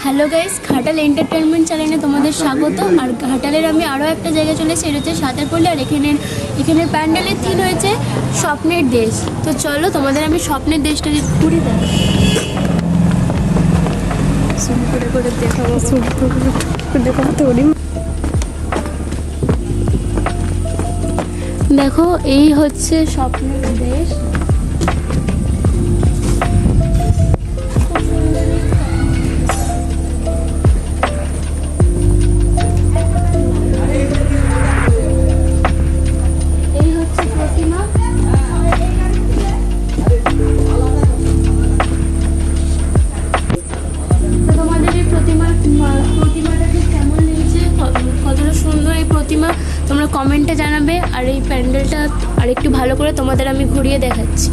Hello guys, Ghatal entertainment চ্যানেলে তোমাদের স্বাগত। আর ঘাটালের আমি আরও একটা জায়গায় চলে এসেছি, এটা হচ্ছে সাঁতারপল্লী। আর এখানের প্যান্ডেলের থিম হয়েছে স্বপ্নের দেশ। তো চলো তোমাদের আমি স্বপ্নের দেশটা ঘুরে দেখাবো। দেখো, এই হচ্ছে স্বপ্নের দেশ। এই হচ্ছে প্রতিমা। তো তোমাদের এই প্রতিমাটা ঠিক কেমন লেগেছে, কতটা সুন্দর এই প্রতিমা, তোমরা কমেন্টে জানাবে। আর এই প্যান্ডেলটা আরেকটু ভালো করে তোমাদের আমি ঘুরিয়ে দেখাচ্ছি।